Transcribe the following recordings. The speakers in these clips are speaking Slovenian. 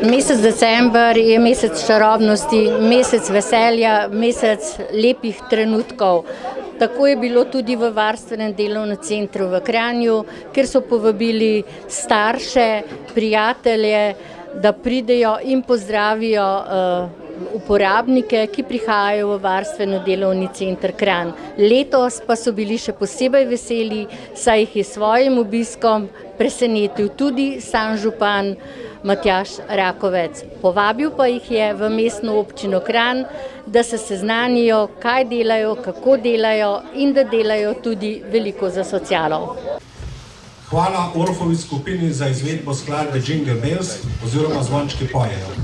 Mesec december je mesec čarobnosti, mesec veselja, mesec lepih trenutkov. Tako je bilo tudi v varstvenem delovnem centru v Kranju, kjer so povabili starše, prijatelje, da pridejo in pozdravijo uporabnike, ki prihajajo v varstveno delovni center Kranj. Letos pa so bili še posebej veseli, saj jih je s svojim obiskom presenetil tudi sam župan Matjaž Rakovec. Povabil pa jih je v mestno občino Kranj, da se seznanijo, kaj delajo, kako delajo in da delajo tudi veliko za socialo. Hvala Orfovi skupini za izvedbo skladbe Jingle Bells oziroma Zvončki pojejo.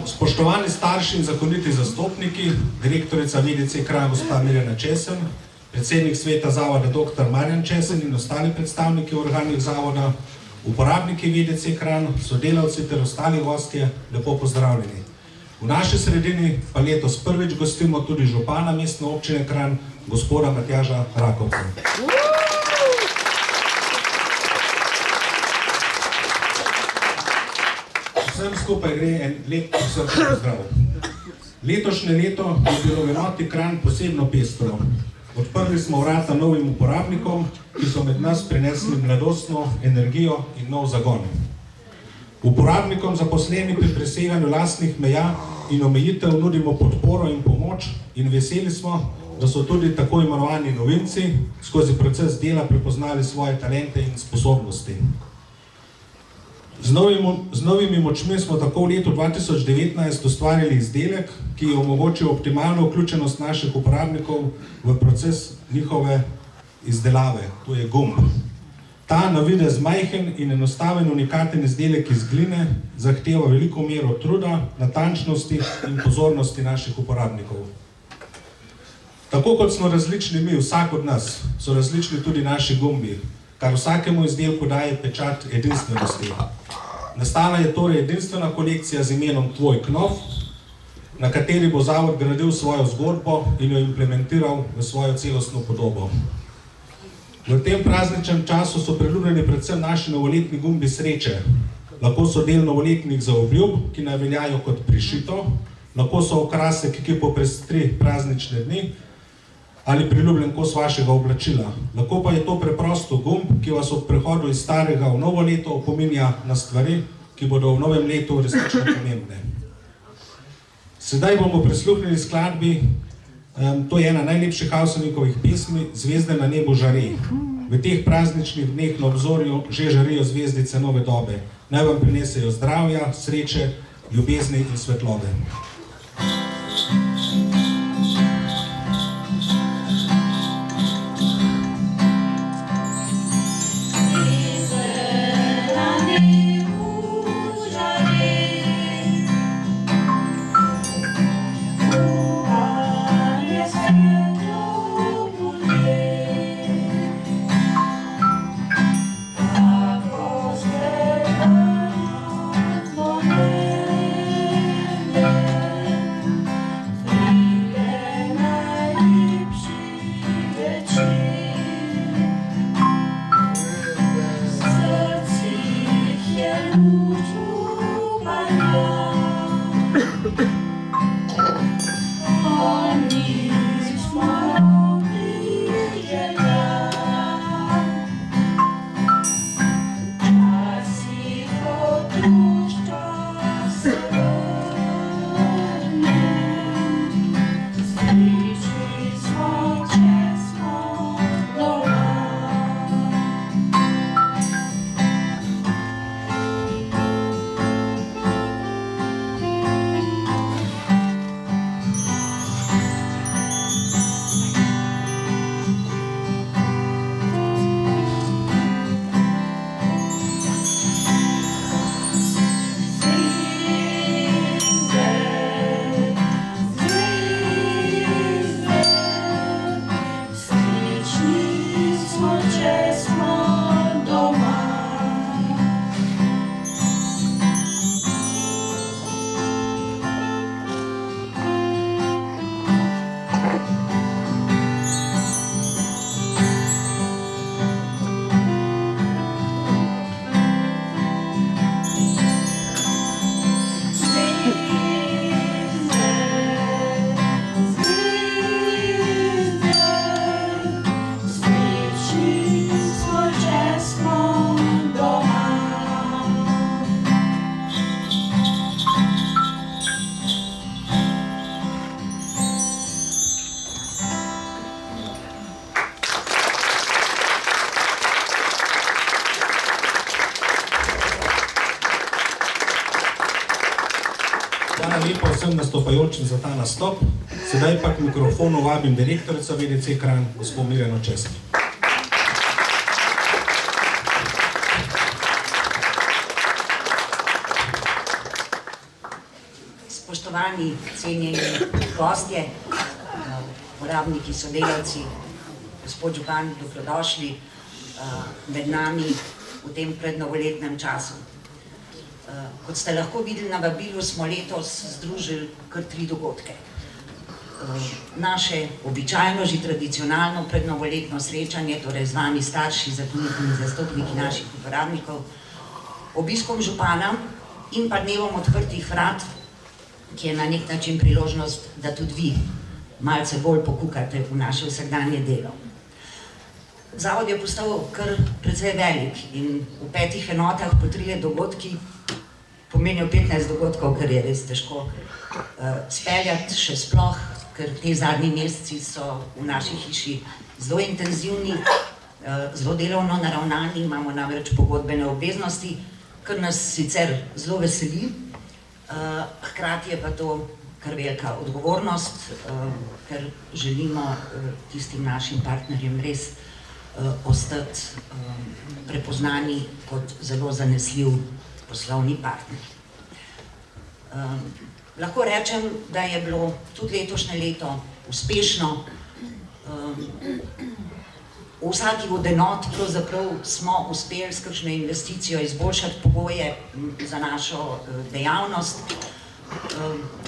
Spoštovani starši in zakoniti zastopniki, direktorica VDC Kranj gospa Mirjana Česen, predsednik sveta zavoda dr. Marjan Česen in ostali predstavniki organih zavoda, uporabniki VDC Kranj, sodelavci ter ostali gostje, lepo pozdravljeni. V naši sredini pa letos prvič gostimo tudi župana mestne občine Kranj, gospoda Matjaža Rakovca. Vsem skupaj gre en lep srčni pozdrav. Letošnje leto je bilo v enoti Kranj posebno pestro. Odprli smo vrata novim uporabnikom, ki so med nas prinesli mladostno energijo in nov zagon. Uporabnikom zaposleni pri preseganju lastnih meja in omejitev nudimo podporo in pomoč in veseli smo, da so tudi tako imenovani novinci skozi proces dela prepoznali svoje talente in sposobnosti. Z novimi močmi smo tako v letu 2019 ustvarili izdelek, ki je omogočil optimalno vključenost naših uporabnikov v proces njihove izdelave, to je gumb. Ta na videz majhen in enostaven unikaten izdelek iz gline zahteva veliko mero truda, natančnosti in pozornosti naših uporabnikov. Tako kot smo različni mi, vsak od nas, so različni tudi naši gumbi, kar vsakemu izdelku daje pečat edinstvenosti. Nastala je torej edinstvena kolekcija z imenom Tvoj knof, na kateri bo zavod gradil svojo zgodbo in jo implementiral v svojo celostno podobo. V tem prazničnem času so priljubljeni predvsem naši novoletni gumbi sreče. Lahko so del novoletnih zaobljub, ki naj veljajo kot prišito, lahko so okrasek, ki popestri praznične dni, ali priljubljen kos vašega oblačila. Lahko pa je to preprosto gumb, ki vas ob prehodu iz starega v novo leto opominja na stvari, ki bodo v novem letu resnično pomembne. Sedaj bomo prisluhnili skladbi, to je ena najlepših Avsenikovih pesmi, Zvezde na nebu žare. V teh prazničnih dneh na obzorju že žarijo zvezdice nove dobe. Naj vam prinesejo zdravja, sreče, ljubezni in svetlobe. Hvala lepa vsem nastopajočim za ta nastop. Sedaj pa k mikrofonu vabim direktorico VDC Kranj, gospod Mirjano Česnik. Spoštovani, cenjeni gostje, uporabniki, sodelavci, gospod župan, dobrodošli med nami v tem prednovoletnem času. Kot ste lahko videli na vabilu, smo letos združili kar 3 dogodke. Naše običajno, že tradicionalno prednovoletno srečanje, torej z vami starši, zakoniti in zastopniki naših uporabnikov, obiskom župana in pa dnevom odprtih vrat, ki je na nek način priložnost, da tudi vi malce bolj pokukate v naše vsakdanje delo. Zavod je postal kar precej velik in v 5 enotah po 3 dogodki pomenijo 15 dogodkov, kar je res težko speljati še sploh, ker te zadnji meseci so v naši hiši zelo intenzivni, zelo delovno naravnani, imamo namreč pogodbene obveznosti, kar nas sicer zelo veseli, hkrati je pa to kar velika odgovornost, ker želimo tistim našim partnerjem res ostati prepoznani kot zelo zanesljiv poslovni partner. Lahko rečem, da je bilo tudi letošnje leto uspešno. V vsaki od enot pravzaprav smo uspeli s kakšno investicijo izboljšati pogoje za našo dejavnost.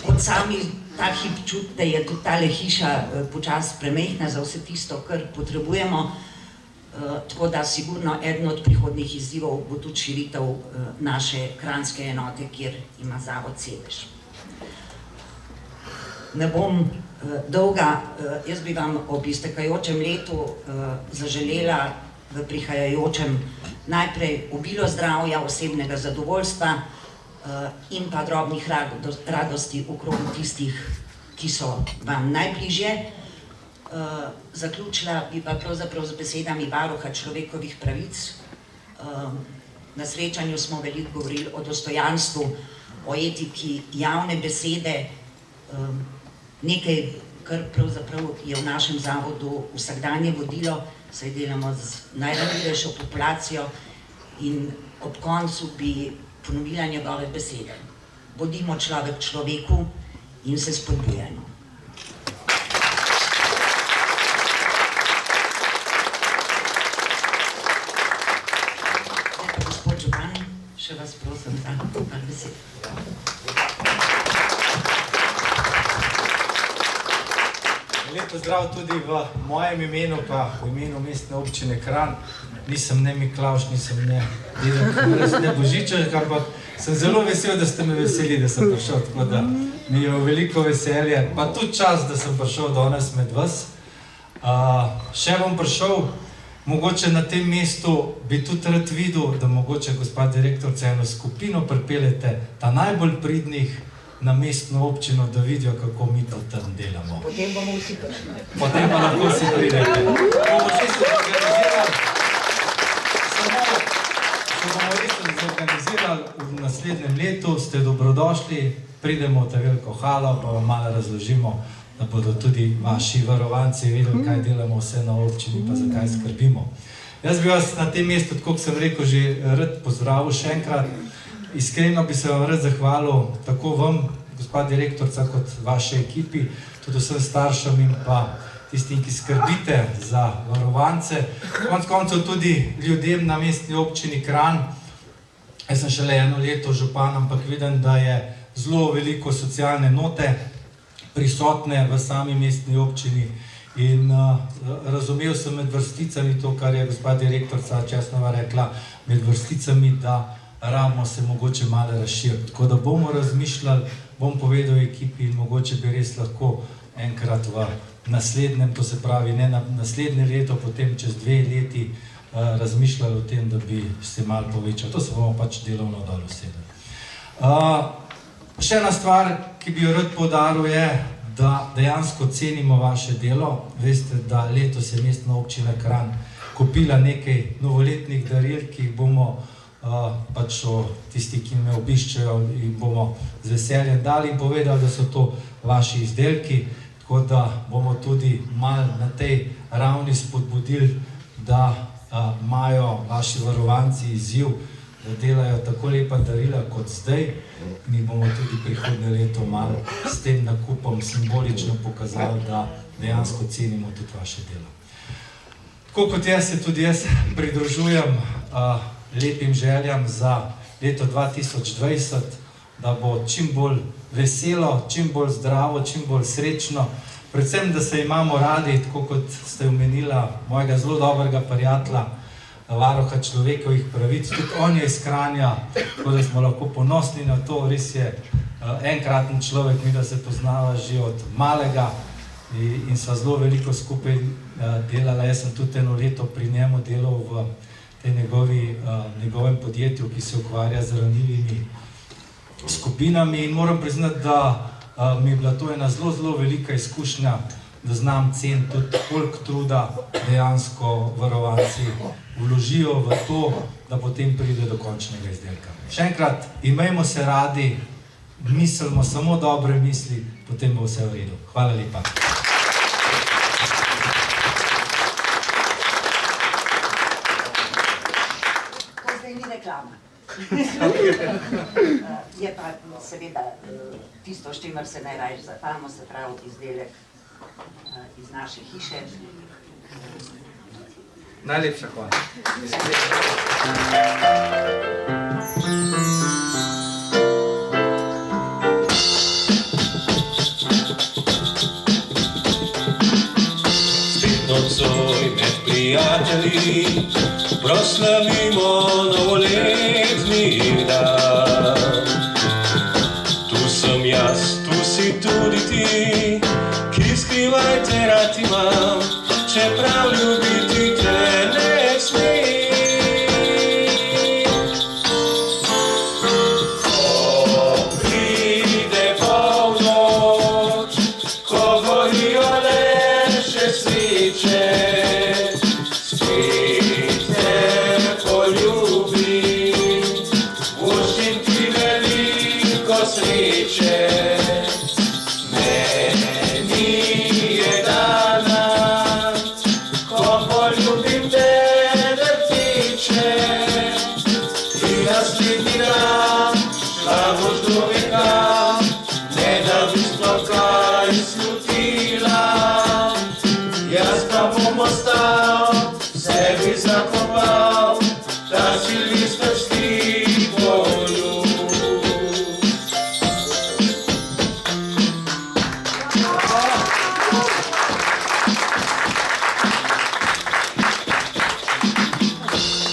Kot sami ta hip čuti, da je tudi tale hiša počasi premajhna za vse tisto, kar potrebujemo. Tako da sigurno eden od prihodnjih izzivov bo tudi širitev naše kranjske enote, kjer ima zavod sedež. Ne bom dolga, jaz bi vam ob iztekajočem letu zaželela v prihajajočem najprej obilo zdravja, osebnega zadovoljstva in pa drobnih radosti okrog tistih, ki so vam najbližje. Zaključila bi pa pravzaprav z besedami varuha človekovih pravic. Na srečanju smo veliko govorili o dostojanstvu, o etiki javne besede, nekaj, kar pravzaprav je v našem zavodu vsakdanje vodilo, saj delamo z najranljivejšo populacijo in ob koncu bi ponovila njegove besede. Bodimo človek človeku in se spodbujajmo. Še vas prosim za par besed. Lep pozdrav tudi v mojem imenu, pa v imenu mestne občine Kranj. Nisem ne Miklavž, nisem ne Dedek, ne Božiček, ampak sem zelo vesel, da ste me veseli, da sem prišel, tako da mi je veliko veselje, pa tudi čas, da sem prišel danes med vas. Še bom prišel, mogoče na tem mestu bi tudi rad videl, da mogoče gospod direktorca eno skupino pripeljete ta najbolj pridnih na mestno občino, da vidijo, kako mi to tam delamo. Potem bomo vsi prišli. Potem pa lahko vsi pridete. Bomo še se zorganizirali, bomo res zorganizirali v naslednjem letu, ste dobrodošli, pridemo v ta veliko halo, pa vam malo razložimo, da bodo tudi vaši varovanci vedeli, kaj delamo vse na občini, pa zakaj skrbimo. Jaz bi vas na tem mestu, tako kot sem rekel, že rad pozdravil še enkrat. Iskreno bi se vam rad zahvalil tako vam, gospod direktorca, kot vaše ekipi, tudi vsem staršem in pa tistim, ki skrbite za varovance. Konec koncev tudi ljudem na mestni občini Kranj. Jaz sem šele 1 leto župan, ampak vidim, da je zelo veliko socialne note prisotne v sami mestni občini in razumel sem med vrsticami to, kar je gospod direktorca Česnova rekla, med vrsticami, da rabimo se mogoče malo razširiti. Tako da bomo razmišljali, bom povedal ekipi in mogoče bi res lahko enkrat v naslednjem, to se pravi ne na naslednje leto, potem čez 2 leti razmišljali o tem, da bi se malo povečali. To se bomo pač delovno dal usedeli. Še ena stvar, ki bi jo rad poudaril, je, da dejansko cenimo vaše delo. Veste, da letos je mestna občina Kranj kupila nekaj novoletnih daril, ki jih bomo pa pač tisti, ki me obiščejo, jim bomo z veseljem dali in povedali, da so to vaši izdelki, tako da bomo tudi malo na tej ravni spodbudili, da imajo vaši varovanci izziv, da delajo tako lepa darila kot zdaj, in jih bomo tudi prihodnje leto malo s tem nakupom simbolično pokazali, da dejansko cenimo tudi vaše delo. Tako kot jaz se tudi jaz pridružujem lepim željam za leto 2020, da bo čim bolj veselo, čim bolj zdravo, čim bolj srečno, predvsem, da se imamo radi, tako kot ste omenila mojega zelo dobrega prijatelja, varuha človekovih pravic, tudi on je iz Kranja, tako da smo lahko ponosni na to, res je enkraten človek, mi da se poznava že od malega in sva zelo veliko skupaj delala. Jaz sem tudi eno leto pri njemu delal v tej njegovem podjetju, ki se ukvarja z ranljivimi skupinami, in moram priznati, da mi je bila to ena zelo, zelo velika izkušnja, da znam ceniti tudi koliko truda dejansko varovanci vložijo v to, da potem pride do končnega izdelka. Še enkrat, imejmo se radi, mislimo samo dobre misli, potem bo vse v redu. Hvala lepa. To zdaj ni reklama. Je pa seveda tisto, s čimer se najraje zahvalimo, se pravi izdelek iz naše hiše. Najlepša hvala. Spet nocoj med prijatelji proslavimo novoletni dan. Tu sem jaz, tu si tudi ti, ki skrivajte rad imam, čeprav ljubiti te ne smem. Ko pride polnoč, ko gorijo le še sviče, spet te poljubim, voščim ti veliko sreče. Zakopal, ta silvestrski poljub.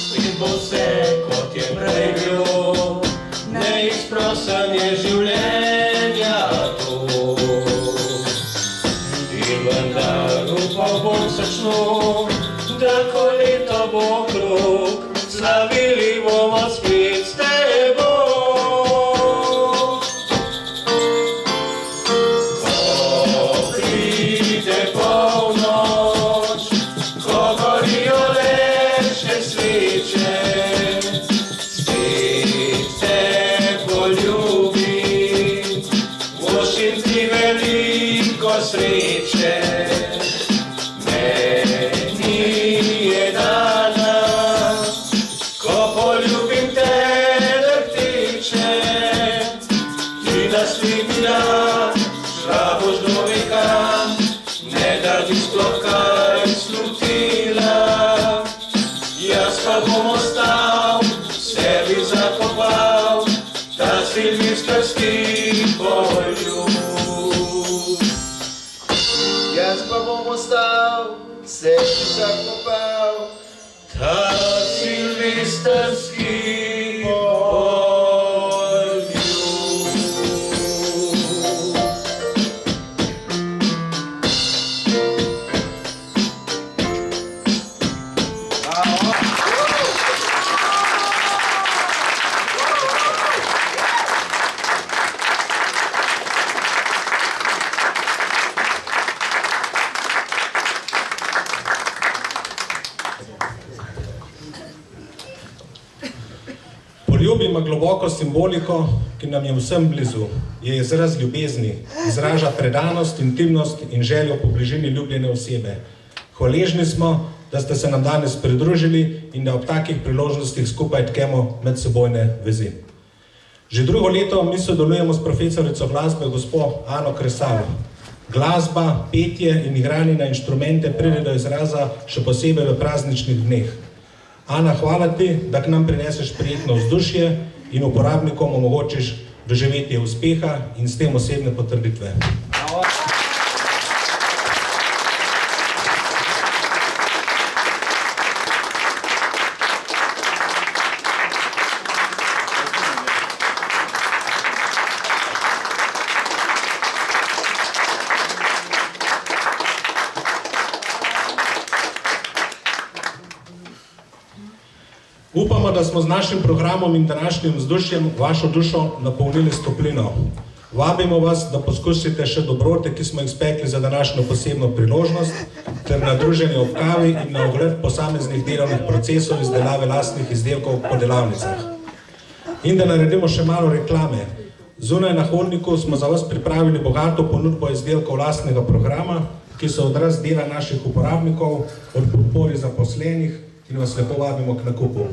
Spet bo vse, kot je prej bilo, neizprosanje življenja to. In vendar upal bom srčno, da ko leto bo krog, slavili bomo spet s tebo. Ko pride polnoč, ko gorijo le še sveče, spet te poljubim, voščim ti veliko sreče. Silvestrski poljub. Jaz pa bom ostal, sebi zakopal, ta silvestrski poljub. Poljub ima globoko simboliko, ki nam je vsem blizu. Je izraz ljubezni, izraža predanost, intimnost in željo po bližini ljubljene osebe. Hvaležni smo, da ste se nam danes pridružili in da ob takih priložnostih skupaj tkemo medsebojne vezi. Že drugo leto mi sodelujemo s profesorico glasbe gospo Ano Kresalo. Glasba, petje in igranje na inštrumente pride do izraza še posebej v prazničnih dneh. Ana, hvala ti, da k nam prineseš prijetno vzdušje in uporabnikom omogočiš doživetje uspeha in s tem osebne potrditve. Upamo, da smo z našim programom in današnjim vzdušjem vašo dušo napolnili s toplino. Vabimo vas, da poskusite še dobrote, ki smo jih spekli za današnjo posebno priložnost, ter na druženje ob kavi in na ogled posameznih delovnih procesov izdelave lastnih izdelkov po delavnicah. In da naredimo še malo reklame. Zunaj na hodniku smo za vas pripravili bogato ponudbo izdelkov lastnega programa, ki so odraz dela naših uporabnikov, od podpori zaposlenih, in vas lepo vabimo k nakupu.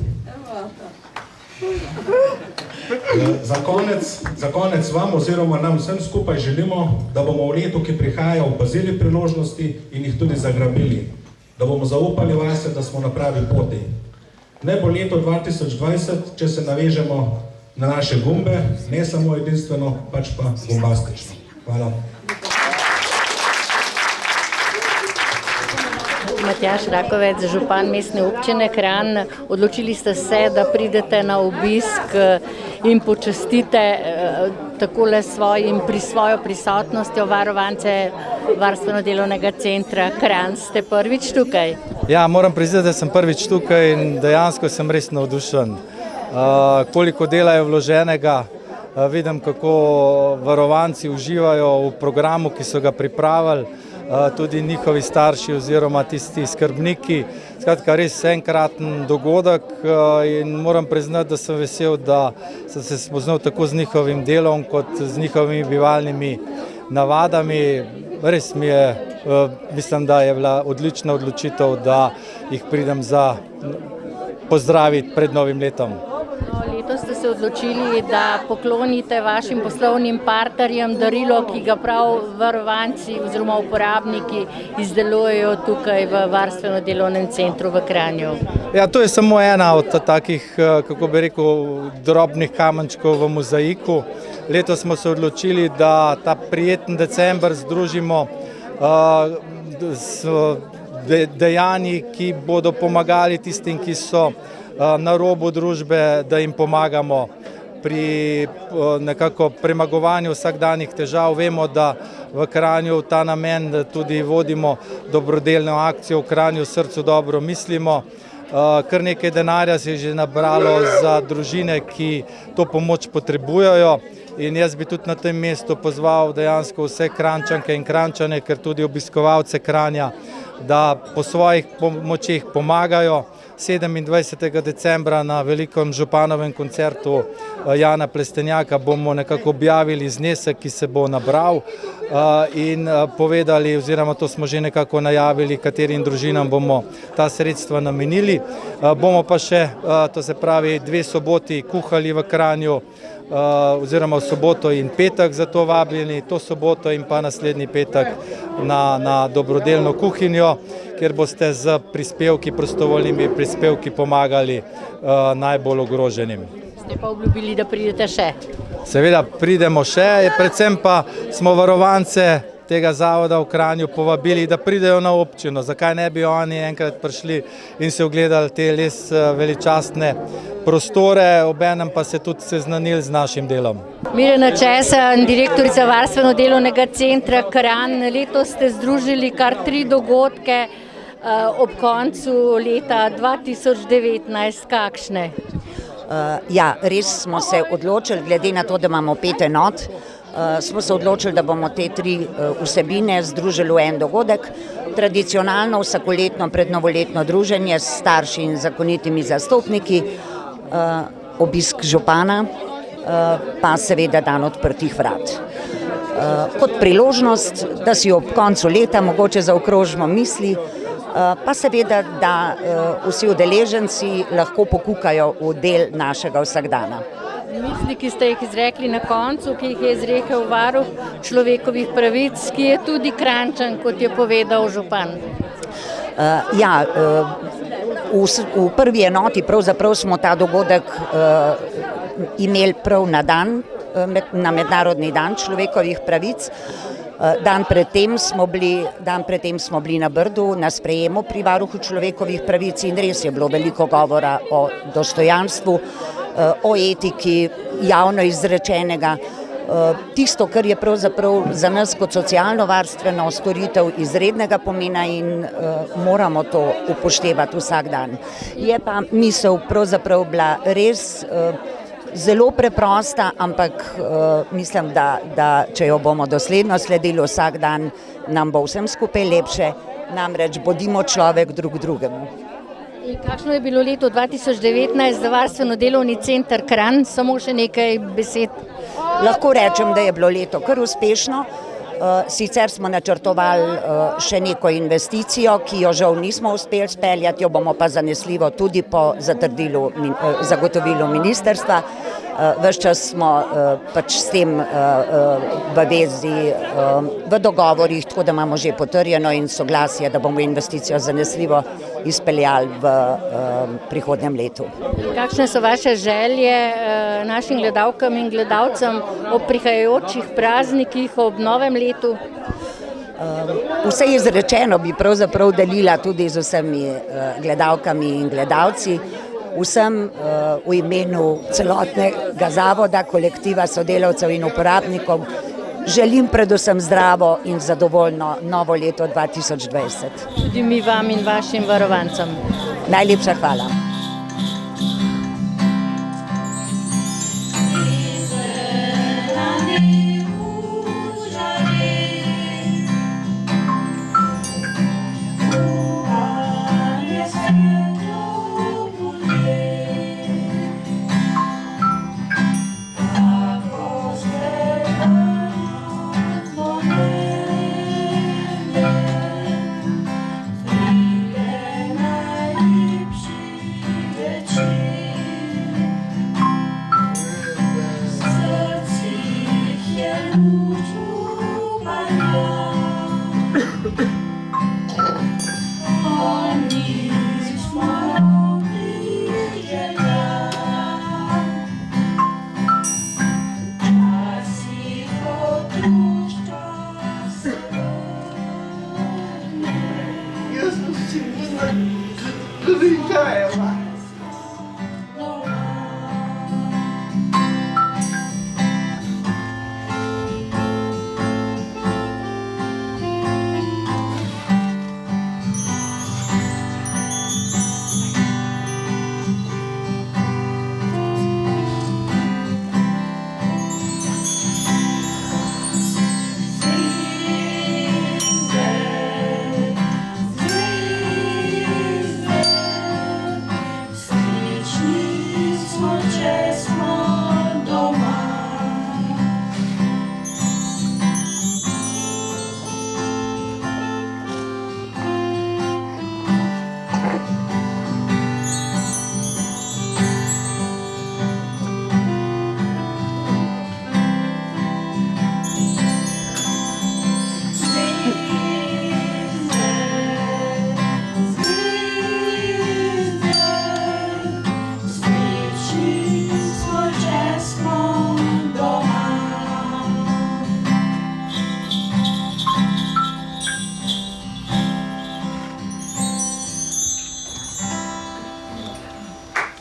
Za konec vam oziroma nam vsem skupaj želimo, da bomo v letu, ki prihaja, opazili priložnosti in jih tudi zagrabili. Da bomo zaupali vase, da smo na pravi poti. Ne bo leto 2020, če se navežemo na naše gumbe, ne samo edinstveno, pač pa bombastično. Hvala. Matjaž Rakovec, župan mestne občine Kranj, odločili ste se, da pridete na obisk in počastite takole svojo prisotnostjo varovance Varstveno-delovnega centra Kranj. Ste prvič tukaj? Ja, moram priznati, da sem prvič tukaj in dejansko sem res navdušen. Koliko dela je vloženega, vidim, kako varovanci uživajo v programu, ki so ga pripravili, tudi njihovi starši oziroma tisti skrbniki. Skratka, res enkraten dogodek in moram priznati, da sem vesel, da sem se spoznal tako z njihovim delom kot z njihovimi bivalnimi navadami. Res mislim, da je bila odlična odločitev, da jih pridem za pozdraviti pred novim letom. Letos ste se odločili, da poklonite vašim poslovnim partnerjem darilo, ki ga prav varovanci oziroma uporabniki izdelujejo tukaj v Varstveno-delovnem centru v Kranju. Ja, to je samo ena od takih, kako bi rekel, drobnih kamenčkov v mozaiku. Letos smo se odločili, da ta prijeten december združimo s dejanji, ki bodo pomagali tistim, ki so na robu družbe, da jim pomagamo pri nekako premagovanju vsakdanjih težav. Vemo, da v Kranju v ta namen tudi vodimo dobrodelno akcijo v Kranju Srcu dobro mislimo. Kar nekaj denarja se je že nabralo za družine, ki to pomoč potrebujejo. In jaz bi tudi na tem mestu pozval dejansko vse Kranjčanke in Kranjčane, ker tudi obiskovalce Kranja, da po svojih močeh pomagajo. 27. decembra na velikem županovem koncertu Jana Plestenjaka bomo nekako objavili znesek, ki se bo nabral in povedali, oziroma to smo že nekako najavili, katerim družinam bomo ta sredstva namenili. Bomo pa še, to se pravi, 2 soboti kuhali v Kranju, oziroma v soboto in petek za to vabljeni, to soboto in pa naslednji petek na dobrodelno kuhinjo, kjer boste z prispevki, prostovoljnimi prispevki pomagali najbolj ogroženim. Ste pa obljubili, da pridete še? Seveda pridemo še, predvsem pa smo varovance tega zavoda v Kranju povabili, da pridejo na občino. Zakaj ne bi oni enkrat prišli in se ogledali te res veličastne prostore, obenem pa se tudi seznanili z našim delom. Mirjana Česan, direktorica Varstveno-delovnega centra Kranj. Letos ste združili kar 3 dogodke ob koncu leta 2019. Kakšne? Ja, res smo se odločili, glede na to, da imamo 5 enot, smo se odločili, da bomo te 3 vsebine združili v en dogodek. Tradicionalno vsakoletno prednovoletno druženje s starši in zakonitimi zastopniki. obisk župana, pa seveda dan odprtih vrat. Kot priložnost, da si ob koncu leta mogoče zaokrožimo misli, pa seveda, da vsi udeleženci lahko pokukajo v del našega vsakdana. Misli, ki ste jih izrekli na koncu, ki jih je izrekel varuh človekovih pravic, ki je tudi Kranjčan, kot je povedal župan. V prvi enoti pravzaprav smo ta dogodek imeli prav na dan, na Mednarodni dan človekovih pravic. Dan predtem smo bili na Brdu na sprejemu pri varuhu človekovih pravic in res je bilo veliko govora o dostojanstvu, o etiki javno izrečenega. Tisto, kar je pravzaprav za nas kot socialno-varstveno storitev izrednega pomena in moramo to upoštevati vsak dan. Je pa misel pravzaprav bila res zelo preprosta, ampak mislim, da če jo bomo dosledno sledili vsak dan, nam bo vsem skupaj lepše, namreč bodimo človek drug drugemu. In kakšno je bilo leto 2019 za Varstveno-delovni center Kranj? Samo še nekaj besed. Lahko rečem, da je bilo leto kar uspešno. Sicer smo načrtovali še neko investicijo, ki jo žal nismo uspeli speljati, jo bomo pa zanesljivo tudi po zagotovilu ministrstva. Ves čas smo pač s tem v vezi, v dogovorih, tako da imamo že potrjeno in soglasje, da bomo investicijo zanesljivo izpeljali v prihodnjem letu. Kakšne so vaše želje našim gledalkam in gledalcem ob prihajajočih praznikih, ob novem letu? Vse izrečeno bi pravzaprav delila tudi z vsemi gledalkami in gledalci. Vsem v imenu celotnega zavoda, kolektiva sodelavcev in uporabnikov želim predvsem zdravo in zadovoljno novo leto 2020. Tudi mi vam in vašim varovancem. Najlepša hvala.